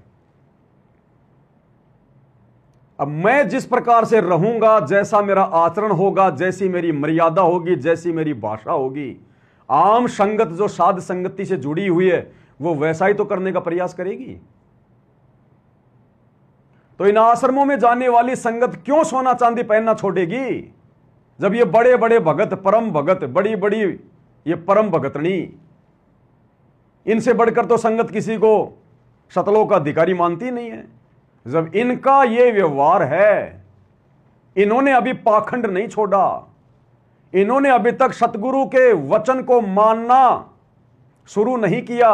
अब मैं जिस प्रकार से रहूंगा, जैसा मेरा आचरण होगा, जैसी मेरी मर्यादा होगी, जैसी मेरी भाषा होगी, आम संगत जो साध संगति से जुड़ी हुई है वो वैसा ही तो करने का प्रयास करेगी। तो इन आश्रमों में जाने वाली संगत क्यों सोना चांदी पहनना छोड़ेगी, जब ये बड़े बड़े भगत, परम भगत, बड़ी बड़ी ये परम भगतनी, इनसे बढ़कर तो संगत किसी को सतलोक का अधिकारी मानती नहीं है। जब इनका ये व्यवहार है, इन्होंने अभी पाखंड नहीं छोड़ा, इन्होंने अभी तक सतगुरु के वचन को मानना शुरू नहीं किया,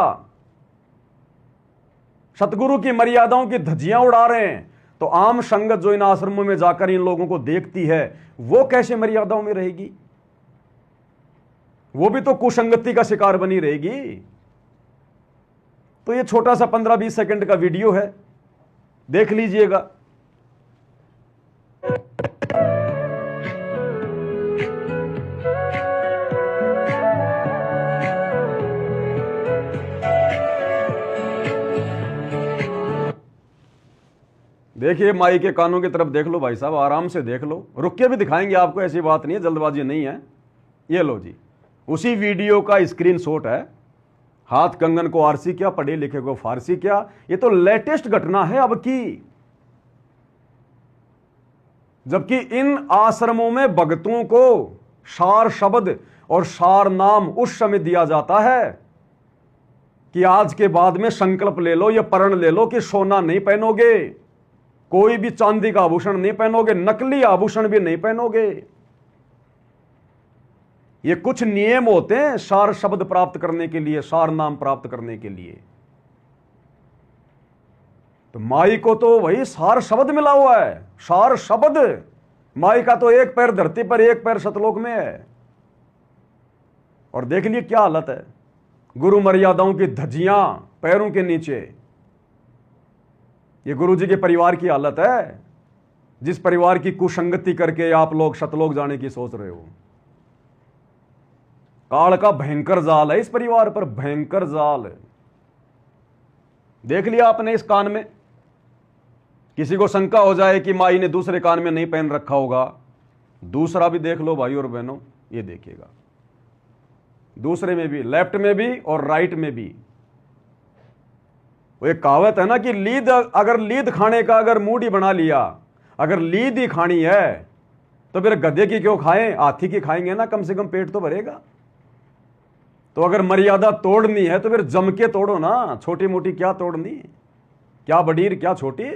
सतगुरु की मर्यादाओं की धज्जियां उड़ा रहे हैं, तो आम संगत जो इन आश्रमों में जाकर इन लोगों को देखती है वो कैसे मर्यादाओं में रहेगी? वो भी तो कुसंगति का शिकार बनी रहेगी। तो ये छोटा सा 15-20 सेकंड का वीडियो है, देख लीजिएगा। देखिए, माई के कानों की तरफ देख लो भाई साहब, आराम से देख लो, रुक के भी दिखाएंगे आपको, ऐसी बात नहीं है, जल्दबाजी नहीं है। ये लो जी, उसी वीडियो का स्क्रीनशॉट है। हाथ कंगन को आरसी क्या, पढ़े लिखे को फारसी क्या। ये तो लेटेस्ट घटना है अब की, जबकि इन आश्रमों में भक्तों को सार शब्द और सार नाम उस समय दिया जाता है कि आज के बाद में संकल्प ले लो, या प्रण ले लो कि सोना नहीं पहनोगे, कोई भी चांदी का आभूषण नहीं पहनोगे, नकली आभूषण भी नहीं पहनोगे। ये कुछ नियम होते हैं सार शब्द प्राप्त करने के लिए, सार नाम प्राप्त करने के लिए। तो माई को तो वही सार शब्द मिला हुआ है, सार शब्द। माई का तो एक पैर धरती पर, एक पैर सतलोक में है। और देख लिए क्या हालत है, गुरु मर्यादाओं की धज्जियां पैरों के नीचे। ये गुरु जी के परिवार की हालत है, जिस परिवार की कुसंगति करके आप लोग सतलोक जाने की सोच रहे हो। काल का भयंकर जाल है इस परिवार पर, भयंकर जाल। देख लिया आपने इस कान में, किसी को शंका हो जाए कि माई ने दूसरे कान में नहीं पहन रखा होगा, दूसरा भी देख लो भाई और बहनों, ये देखिएगा, दूसरे में भी, लेफ्ट में भी और राइट में भी। वो एक कहावत है ना कि लीद, अगर लीद खाने का अगर मूड ही बना लिया, अगर लीद ही खानी है तो फिर गधे की क्यों खाएं, हाथी की खाएंगे ना, कम से कम पेट तो भरेगा। तो अगर मर्यादा तोड़नी है तो फिर जम के तोड़ो ना, छोटी मोटी क्या तोड़नी, क्या बड़ीर क्या छोटी।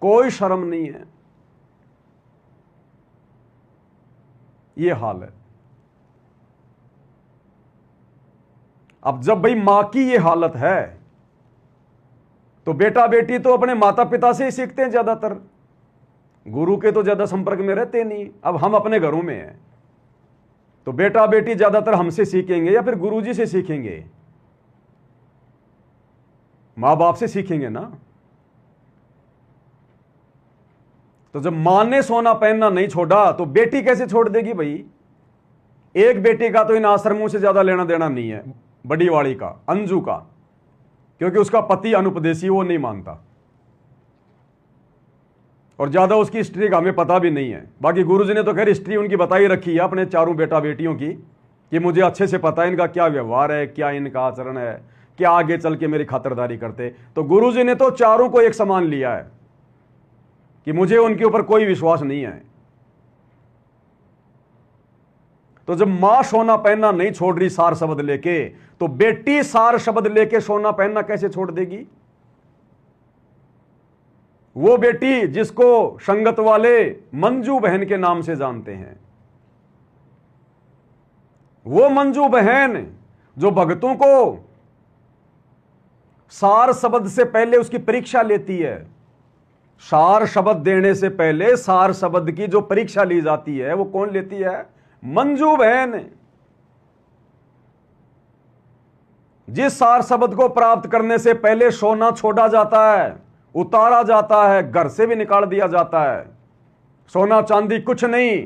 कोई शर्म नहीं है। ये हाल है। अब जब भाई मां की ये हालत है तो बेटा बेटी तो अपने माता पिता से ही सीखते हैं ज्यादातर, गुरु के तो ज्यादा संपर्क में रहते नहीं। अब हम अपने घरों में हैं तो बेटा बेटी ज्यादातर हमसे सीखेंगे या फिर गुरुजी से सीखेंगे? मां बाप से सीखेंगे ना। तो जब मां ने सोना पहनना नहीं छोड़ा तो बेटी कैसे छोड़ देगी भाई? एक बेटी का तो इन आश्रमों से ज्यादा लेना देना नहीं है, बड़ी वाली का, अंजू का, क्योंकि उसका पति अनुपदेशी, वो नहीं मानता और ज्यादा उसकी हिस्ट्री का हमें पता भी नहीं है। बाकी गुरुजी ने तो खैर हिस्ट्री उनकी बताई रखी है अपने चारों बेटा बेटियों की, कि मुझे अच्छे से पता है इनका क्या व्यवहार है, क्या इनका आचरण है, क्या आगे चल के मेरी खातिरदारी करते। तो गुरुजी ने तो चारों को एक समान लिया है कि मुझे उनके ऊपर कोई विश्वास नहीं है। तो जब मां सोना पहनना नहीं छोड़ रही सार शब्द लेके, तो बेटी सार शब्द लेके सोना पहनना कैसे छोड़ देगी? वो बेटी जिसको संगत वाले मंजू बहन के नाम से जानते हैं, वो मंजू बहन जो भक्तों को सार शब्द से पहले उसकी परीक्षा लेती है। सार शब्द देने से पहले सार शब्द की जो परीक्षा ली जाती है वो कौन लेती है? मंजू बहन। जिस सार शब्द को प्राप्त करने से पहले सोना छोड़ा जाता है, उतारा जाता है, घर से भी निकाल दिया जाता है, सोना चांदी कुछ नहीं,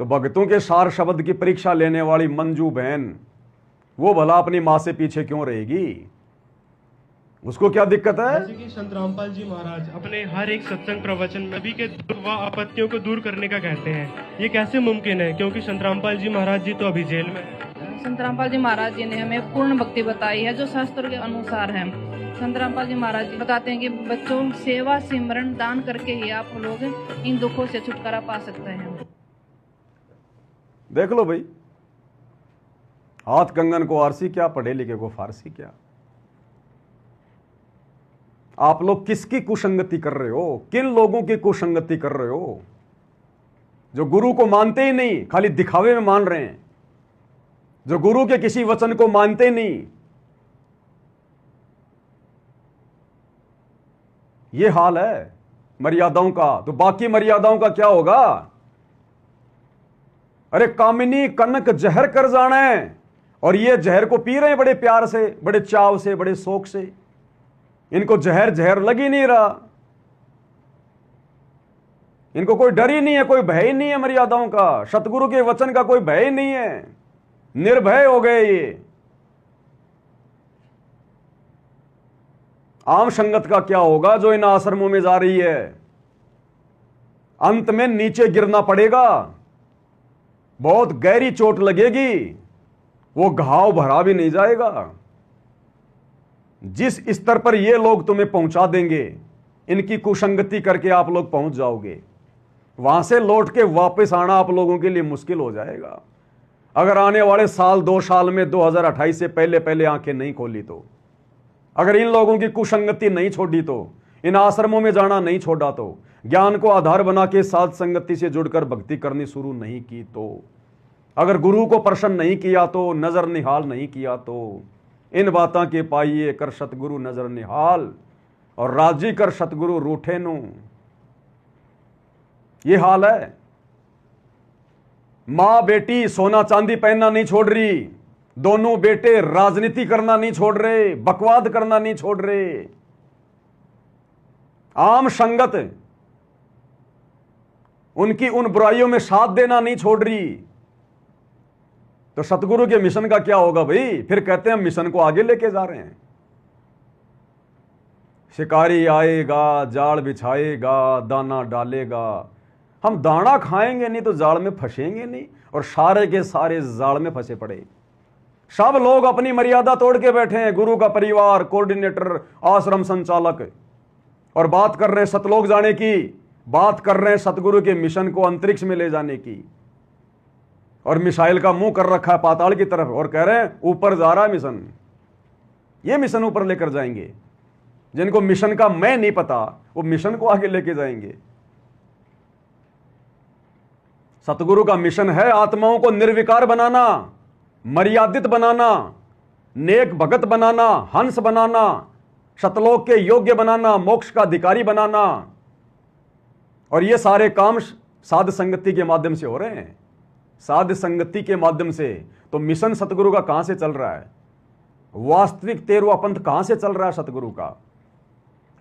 तो भक्तों के सार शब्द की परीक्षा लेने वाली मंजू बहन वो भला अपनी मां से पीछे क्यों रहेगी? उसको क्या दिक्कत है? जैसे कि संत रामपाल जी महाराज अपने हर एक सत्संग प्रवचन में सभी के दुख व आपत्तियों को दूर करने का कहते हैं। ये कैसे मुमकिन है? क्योंकि संत रामपाल जी महाराज जी तो अभी जेल में। संत रामपाल जी महाराज जी ने हमें पूर्ण भक्ति बताई है जो शास्त्र के अनुसार है। संत रामपाल जी महाराज जी बताते हैं कि बच्चों सेवा सिमरन दान करके ही आप लोग इन दुखों से छुटकारा पा सकते हैं। देख लो भाई, हाथ कंगन को आरसी क्या, पढ़े लिखे को फारसी क्या। आप लोग किसकी कुसंगति कर रहे हो? किन लोगों की कुसंगति कर रहे हो जो गुरु को मानते ही नहीं, खाली दिखावे में मान रहे हैं, जो गुरु के किसी वचन को मानते नहीं। यह हाल है मर्यादाओं का। तो बाकी मर्यादाओं का क्या होगा? अरे कामिनी कनक जहर कर जाने, और ये जहर को पी रहे हैं बड़े प्यार से, बड़े चाव से, बड़े शौक से। इनको जहर जहर लग ही नहीं रहा, इनको कोई डर ही नहीं है, कोई भय ही नहीं है मर्यादाओं का, सतगुरु के वचन का कोई भय ही नहीं है, निर्भय हो गए ये। आम संगत का क्या होगा जो इन आश्रमों में जा रही है? अंत में नीचे गिरना पड़ेगा, बहुत गहरी चोट लगेगी, वो घाव भरा भी नहीं जाएगा। जिस स्तर पर ये लोग तुम्हें पहुंचा देंगे, इनकी कुसंगति करके आप लोग पहुंच जाओगे, वहां से लौट के वापस आना आप लोगों के लिए मुश्किल हो जाएगा। अगर आने वाले साल 2 साल में 2028 से पहले पहले आंखें नहीं खोली तो, अगर इन लोगों की कुसंगति नहीं छोड़ी तो, इन आश्रमों में जाना नहीं छोड़ा तो, ज्ञान को आधार बना के साध संगति से जुड़कर भक्ति करनी शुरू नहीं की तो, अगर गुरु को प्रसन्न नहीं किया तो, नजर निहाल नहीं किया तो, इन बातों के पाइए कर सतगुरु नजर निहाल, और राजी कर सतगुरु रूठे नु। ये हाल है। मां बेटी सोना चांदी पहनना नहीं छोड़ रही, दोनों बेटे राजनीति करना नहीं छोड़ रहे, बकवाद करना नहीं छोड़ रहे, आम संगत उनकी उन बुराइयों में साथ देना नहीं छोड़ रही। तो सतगुरु के मिशन का क्या होगा भाई? फिर कहते हैं हम मिशन को आगे लेके जा रहे हैं। शिकारी आएगा, जाल बिछाएगा, दाना डालेगा, हम दाना खाएंगे नहीं तो जाल में फंसेंगे नहीं, और सारे के सारे जाल में फंसे पड़े। सब लोग अपनी मर्यादा तोड़ के बैठे हैं, गुरु का परिवार, कोऑर्डिनेटर, आश्रम संचालक, और बात कर रहे हैं सतलोक जाने की, बात कर रहे हैं सतगुरु के मिशन को अंतरिक्ष में ले जाने की, और मिसाइल का मुंह कर रखा है पाताल की तरफ, और कह रहे हैं ऊपर जा रहा है मिशन, ये मिशन ऊपर लेकर जाएंगे। जिनको मिशन का मैं नहीं पता, वो मिशन को आगे लेके जाएंगे। सतगुरु का मिशन है आत्माओं को निर्विकार बनाना, मर्यादित बनाना, नेक भगत बनाना, हंस बनाना, शतलोक के योग्य बनाना, मोक्ष का अधिकारी बनाना। और ये सारे काम साध संगति के माध्यम से हो रहे हैं, साध संगति के माध्यम से। तो मिशन सतगुरु का कहां से चल रहा है? वास्तविक 13वां पंथ कहां से चल रहा है सतगुरु का?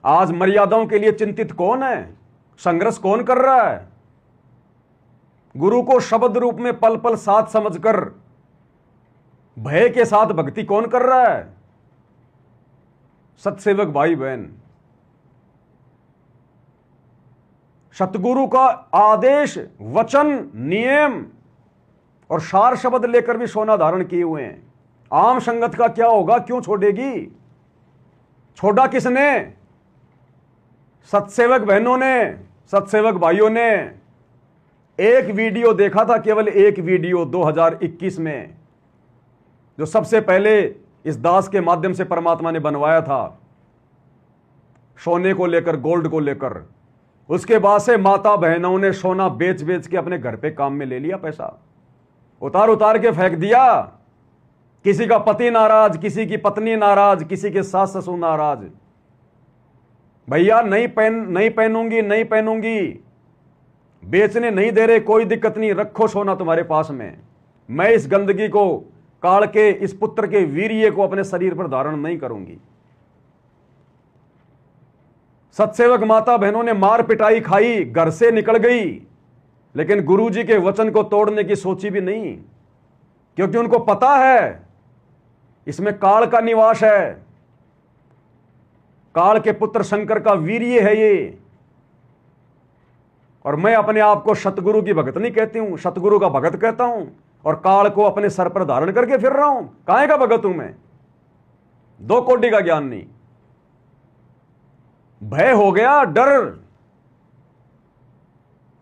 आज मर्यादाओं के लिए चिंतित कौन है? संघर्ष कौन कर रहा है? गुरु को शब्द रूप में पल पल साथ समझकर भय के साथ भक्ति कौन कर रहा है? सत्सेवक भाई बहन। सतगुरु का आदेश, वचन, नियम और सार शब्द लेकर भी सोना धारण किए हुए हैं। आम संगत का क्या होगा? क्यों छोड़ेगी? छोड़ा किसने? सत्सेवक बहनों ने, सत्सेवक भाइयों ने। एक वीडियो देखा था, केवल एक वीडियो 2021 में, जो सबसे पहले इस दास के माध्यम से परमात्मा ने बनवाया था, सोने को लेकर, गोल्ड को लेकर। उसके बाद से माता बहनों ने सोना बेच बेच के अपने घर पे काम में ले लिया, पैसा उतार उतार के फेंक दिया। किसी का पति नाराज, किसी की पत्नी नाराज, किसी के सास ससुर नाराज। भैया नहीं पहनूंगी, नहीं पहनूंगी, बेचने नहीं दे रहे, कोई दिक्कत नहीं, रखो सोना तुम्हारे पास में। मैं इस गंदगी को काढ़ के, इस पुत्र के वीर्य को अपने शरीर पर धारण नहीं करूंगी। सत्सेवक माता बहनों ने मार पिटाई खाई, घर से निकल गई, लेकिन गुरुजी के वचन को तोड़ने की सोची भी नहीं, क्योंकि उनको पता है इसमें काल का निवास है, काल के पुत्र शंकर का वीर्य है ये। और मैं अपने आप को सतगुरु की भगत नहीं कहती हूं, सतगुरु का भगत कहता हूं, और काल को अपने सर पर धारण करके फिर रहा हूं। काहे का भगत हूं मैं? 2 कोटि का ज्ञान नहीं। भय हो गया, डर,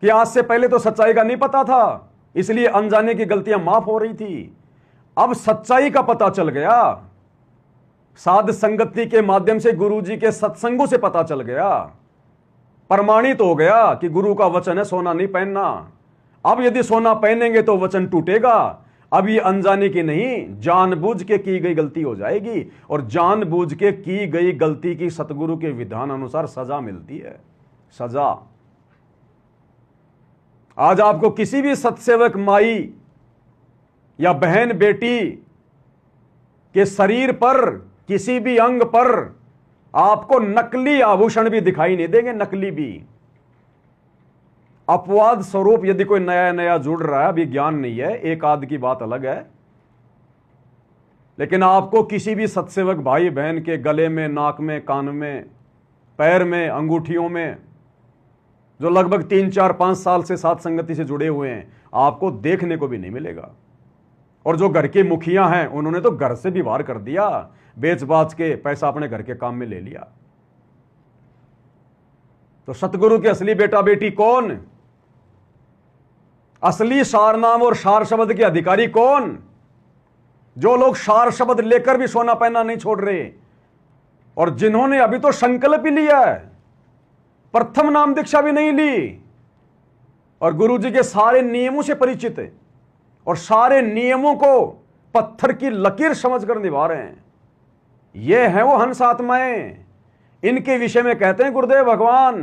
कि आज से पहले तो सच्चाई का नहीं पता था, इसलिए अनजाने की गलतियां माफ हो रही थी। अब सच्चाई का पता चल गया, साध संगति के माध्यम से, गुरुजी के सत्संगों से पता चल गया, प्रमाणित हो गया कि गुरु का वचन है सोना नहीं पहनना। अब यदि सोना पहनेंगे तो वचन टूटेगा। अब ये अनजाने की नहीं, जानबूझ के की गई गलती हो जाएगी, और जानबूझ के की गई गलती की सतगुरु के विधान अनुसार सजा मिलती है, सजा। आज आपको किसी भी सत्सेवक माई या बहन बेटी के शरीर पर, किसी भी अंग पर आपको नकली आभूषण भी दिखाई नहीं देंगे, नकली भी। अपवाद स्वरूप यदि कोई नया नया जुड़ रहा है, अभी ज्ञान नहीं है, एक आध की बात अलग है, लेकिन आपको किसी भी सत्सेवक भाई बहन के गले में, नाक में, कान में, पैर में, अंगूठियों में, जो लगभग 3, 4, 5 साल से साथ संगति से जुड़े हुए हैं, आपको देखने को भी नहीं मिलेगा। और जो घर के मुखिया हैं, उन्होंने तो घर से भी बाहर कर दिया, बेच बाच के पैसा अपने घर के काम में ले लिया। तो सतगुरु के असली बेटा बेटी कौन? असली सार नाम और सार शब्द के अधिकारी कौन? जो लोग सार शब्द लेकर भी सोना पहनना नहीं छोड़ रहे, और जिन्होंने अभी तो संकल्प ही लिया है, प्रथम नाम दीक्षा भी नहीं ली, और गुरुजी के सारे नियमों से परिचित है, और सारे नियमों को पत्थर की लकीर समझकर निभा रहे हैं। ये हैं वो हंस आत्माएं। इनके विषय में कहते हैं गुरुदेव भगवान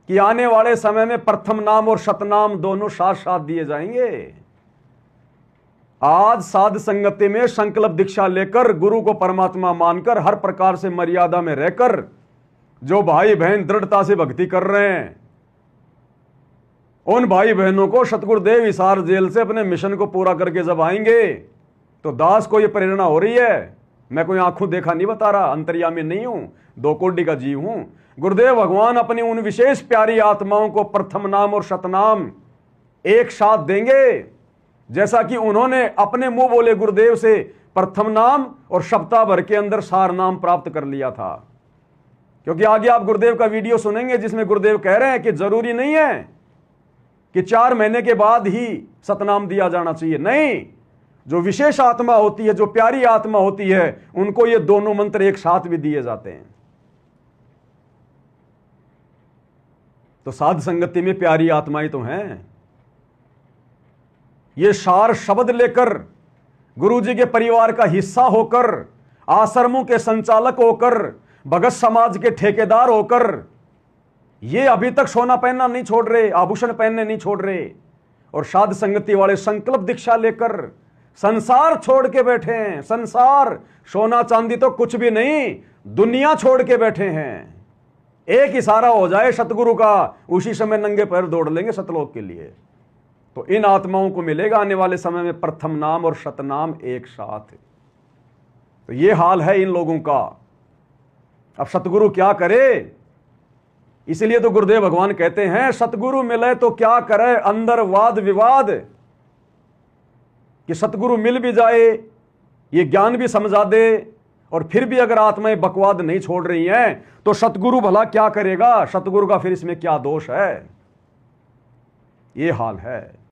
कि आने वाले समय में प्रथम नाम और शतनाम दोनों साथ साथ दिए जाएंगे। आज साध संगति में संकल्प दीक्षा लेकर, गुरु को परमात्मा मानकर, हर प्रकार से मर्यादा में रहकर जो भाई बहन दृढ़ता से भक्ति कर रहे हैं, उन भाई बहनों को सतगुरुदेव हिसार जेल से अपने मिशन को पूरा करके जब आएंगे, तो दास को यह प्रेरणा हो रही है। मैं कोई आंखों देखा नहीं बता रहा, अंतर्यामी नहीं हूं, 2 कोटि का जीव हूं। गुरुदेव भगवान अपनी उन विशेष प्यारी आत्माओं को प्रथम नाम और शतनाम एक साथ देंगे, जैसा कि उन्होंने अपने मुंह बोले गुरुदेव से प्रथम नाम और सप्ताह भर के अंदर सार नाम प्राप्त कर लिया था। क्योंकि आगे आप गुरुदेव का वीडियो सुनेंगे, जिसमें गुरुदेव कह रहे हैं कि जरूरी नहीं है कि 4 महीने के बाद ही सतनाम दिया जाना चाहिए। नहीं, जो विशेष आत्मा होती है, जो प्यारी आत्मा होती है, उनको ये दोनों मंत्र एक साथ भी दिए जाते हैं। तो साध संगति में प्यारी आत्माएं तो हैं। ये सार शब्द लेकर गुरु जी के परिवार का हिस्सा होकर, आश्रमों के संचालक होकर, भगत समाज के ठेकेदार होकर ये अभी तक सोना पहनना नहीं छोड़ रहे, आभूषण पहनने नहीं छोड़ रहे, और साध संगति वाले संकल्प दीक्षा लेकर संसार छोड़ के बैठे हैं। संसार, सोना चांदी तो कुछ भी नहीं, दुनिया छोड़ के बैठे हैं। एक इशारा हो जाए सतगुरु का, उसी समय नंगे पैर दौड़ लेंगे सतलोक के लिए। तो इन आत्माओं को मिलेगा आने वाले समय में प्रथम नाम और सतनाम एक साथ। तो ये हाल है इन लोगों का। अब सतगुरु क्या करे? इसलिए तो गुरुदेव भगवान कहते हैं सतगुरु मिले तो क्या करे अंदर वाद विवाद, कि सतगुरु मिल भी जाए, ये ज्ञान भी समझा दे, और फिर भी अगर आत्माएं बकवाद नहीं छोड़ रही हैं तो सतगुरु भला क्या करेगा? सतगुरु का फिर इसमें क्या दोष है? ये हाल है।